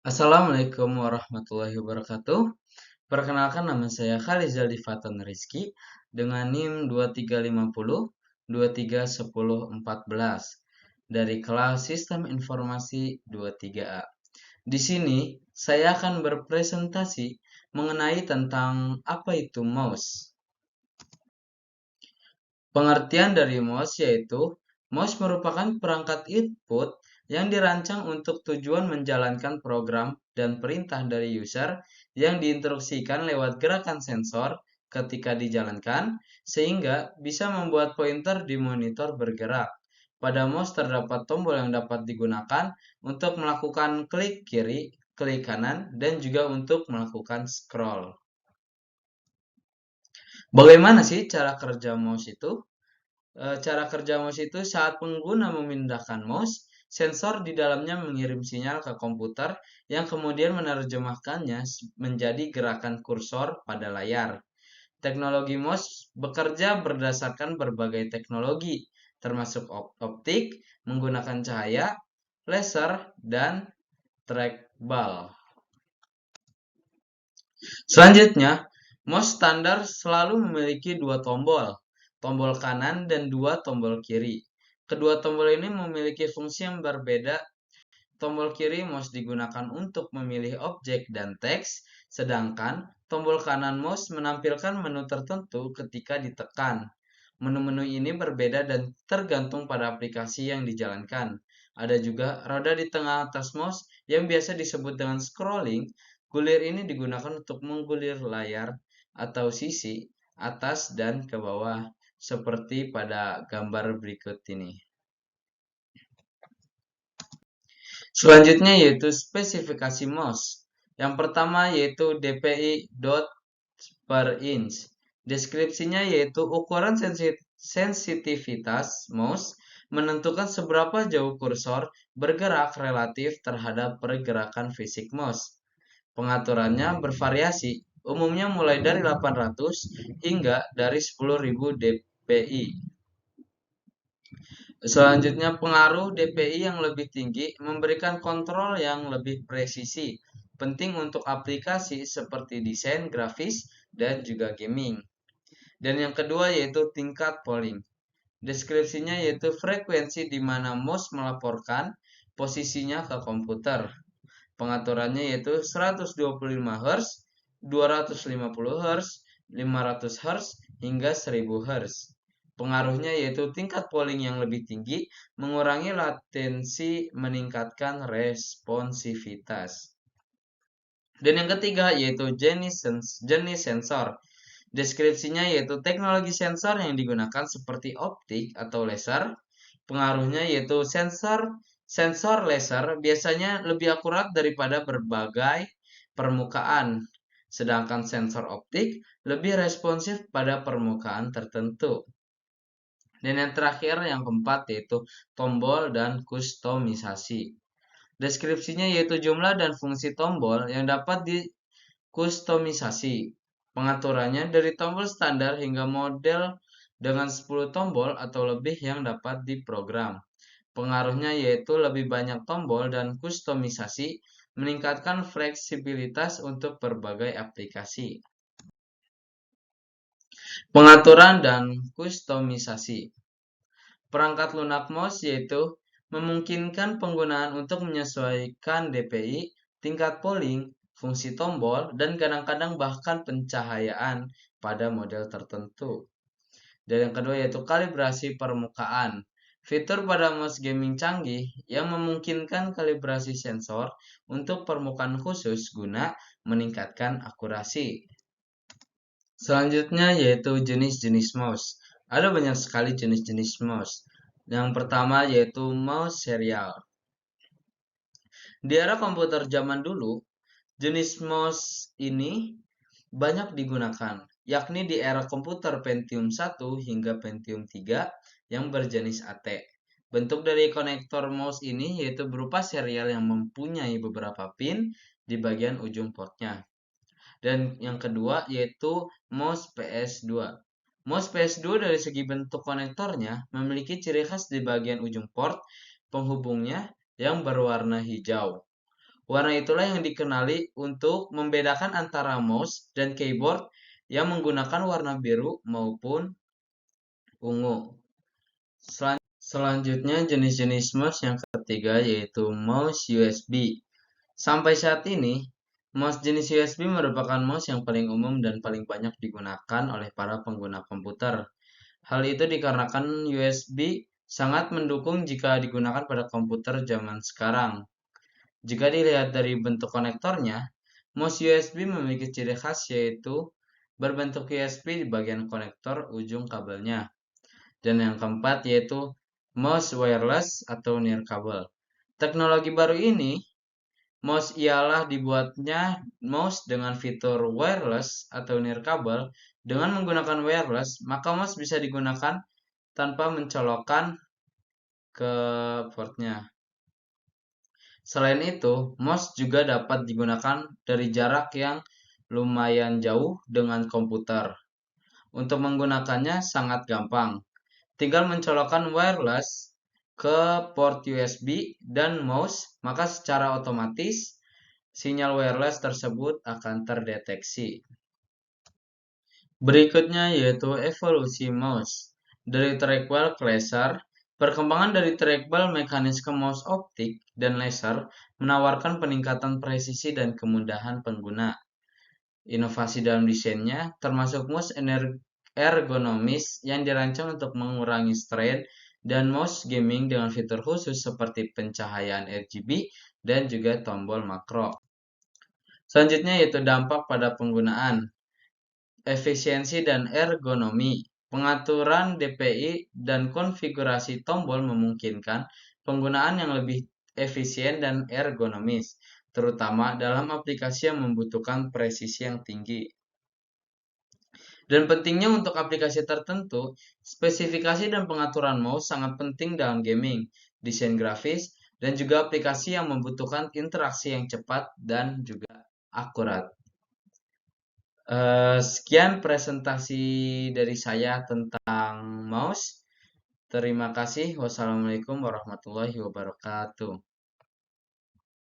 Assalamualaikum warahmatullahi wabarakatuh. Perkenalkan nama saya Khalizal Difatan Rizky dengan NIM 2350 231014 dari kelas Sistem Informasi 23A. Di sini saya akan berpresentasi mengenai tentang apa itu mouse. Pengertian dari mouse yaitu mouse merupakan perangkat input yang dirancang untuk tujuan menjalankan program dan perintah dari user yang diinstruksikan lewat gerakan sensor ketika dijalankan, sehingga bisa membuat pointer di monitor bergerak. Pada mouse terdapat tombol yang dapat digunakan untuk melakukan klik kiri, klik kanan, dan juga untuk melakukan scroll. Bagaimana sih cara kerja mouse itu? Cara kerja mouse itu saat pengguna memindahkan mouse, sensor di dalamnya mengirim sinyal ke komputer yang kemudian menerjemahkannya menjadi gerakan kursor pada layar. Teknologi mouse bekerja berdasarkan berbagai teknologi, termasuk optik, menggunakan cahaya, laser, dan trackball. Selanjutnya, mouse standar selalu memiliki dua tombol, tombol kanan dan dua tombol kiri. Kedua tombol ini memiliki fungsi yang berbeda. Tombol kiri mouse digunakan untuk memilih objek dan teks, sedangkan tombol kanan mouse menampilkan menu tertentu ketika ditekan. Menu-menu ini berbeda dan tergantung pada aplikasi yang dijalankan. Ada juga roda di tengah atas mouse yang biasa disebut dengan scrolling. Gulir ini digunakan untuk menggulir layar atau sisi atas dan ke bawah, seperti pada gambar berikut ini. Selanjutnya yaitu spesifikasi mouse. Yang pertama yaitu dpi dot per inch. Deskripsinya yaitu ukuran sensitivitas mouse menentukan seberapa jauh kursor bergerak relatif terhadap pergerakan fisik mouse. Pengaturannya bervariasi, umumnya mulai dari 800 hingga dari 10.000 dpi. Selanjutnya, pengaruh DPI yang lebih tinggi memberikan kontrol yang lebih presisi, penting untuk aplikasi seperti desain grafis dan juga gaming. Dan yang kedua yaitu tingkat polling. Deskripsinya yaitu frekuensi di mana mouse melaporkan posisinya ke komputer. Pengaturannya yaitu 125 Hz, 250 Hz, 500 Hz, hingga 1000 Hz. Pengaruhnya yaitu tingkat polling yang lebih tinggi, mengurangi latensi, meningkatkan responsivitas. Dan yang ketiga yaitu jenis sensor. Deskripsinya yaitu teknologi sensor yang digunakan seperti optik atau laser. Pengaruhnya yaitu sensor laser biasanya lebih akurat daripada berbagai permukaan, sedangkan sensor optik lebih responsif pada permukaan tertentu. Dan yang terakhir, yang keempat, yaitu tombol dan kustomisasi. Deskripsinya yaitu jumlah dan fungsi tombol yang dapat dikustomisasi. Pengaturannya dari tombol standar hingga model dengan 10 tombol atau lebih yang dapat diprogram. Pengaruhnya yaitu lebih banyak tombol dan kustomisasi, meningkatkan fleksibilitas untuk berbagai aplikasi. Pengaturan dan kustomisasi. Perangkat lunak mouse yaitu memungkinkan penggunaan untuk menyesuaikan DPI, tingkat polling, fungsi tombol, dan kadang-kadang bahkan pencahayaan pada model tertentu. Dan yang kedua yaitu kalibrasi permukaan. Fitur pada mouse gaming canggih yang memungkinkan kalibrasi sensor untuk permukaan khusus guna meningkatkan akurasi. Selanjutnya yaitu jenis-jenis mouse. Ada banyak sekali jenis-jenis mouse. Yang pertama yaitu mouse serial. Di era komputer zaman dulu, jenis mouse ini banyak digunakan, yakni di era komputer Pentium 1 hingga Pentium 3 yang berjenis AT. Bentuk dari konektor mouse ini yaitu berupa serial yang mempunyai beberapa pin di bagian ujung portnya. Dan yang kedua yaitu mouse PS2. Mouse PS2 dari segi bentuk konektornya memiliki ciri khas di bagian ujung port penghubungnya yang berwarna hijau. Warna itulah yang dikenali untuk membedakan antara mouse dan keyboard yang menggunakan warna biru maupun ungu. Selanjutnya jenis-jenis mouse yang ketiga yaitu mouse USB. Sampai saat ini, mouse jenis USB merupakan mouse yang paling umum dan paling banyak digunakan oleh para pengguna komputer. Hal itu dikarenakan USB sangat mendukung jika digunakan pada komputer zaman sekarang. Jika dilihat dari bentuk konektornya, mouse USB memiliki ciri khas yaitu berbentuk USB di bagian konektor ujung kabelnya. Dan yang keempat yaitu mouse wireless atau nirkabel. Teknologi baru ini, mouse ialah dibuatnya mouse dengan fitur wireless atau nirkabel. Dengan menggunakan wireless, maka mouse bisa digunakan tanpa mencolokkan ke portnya. Selain itu, mouse juga dapat digunakan dari jarak yang lumayan jauh dengan komputer. Untuk menggunakannya sangat gampang. Tinggal mencolokkan wireless ke port USB dan mouse, maka secara otomatis sinyal wireless tersebut akan terdeteksi. Berikutnya yaitu evolusi mouse. Dari trackball ke laser, perkembangan dari trackball, mekanisme mouse optik, dan laser menawarkan peningkatan presisi dan kemudahan pengguna. Inovasi dalam desainnya termasuk mouse ergonomis yang dirancang untuk mengurangi strain dan mouse gaming dengan fitur khusus seperti pencahayaan RGB dan juga tombol makro. Selanjutnya yaitu dampak pada penggunaan, efisiensi dan ergonomi. Pengaturan DPI dan konfigurasi tombol memungkinkan penggunaan yang lebih efisien dan ergonomis, terutama dalam aplikasi yang membutuhkan presisi yang tinggi. Dan pentingnya untuk aplikasi tertentu, spesifikasi dan pengaturan mouse sangat penting dalam gaming, desain grafis, dan juga aplikasi yang membutuhkan interaksi yang cepat dan juga akurat. Sekian presentasi dari saya tentang mouse. Terima kasih. Wassalamualaikum warahmatullahi wabarakatuh.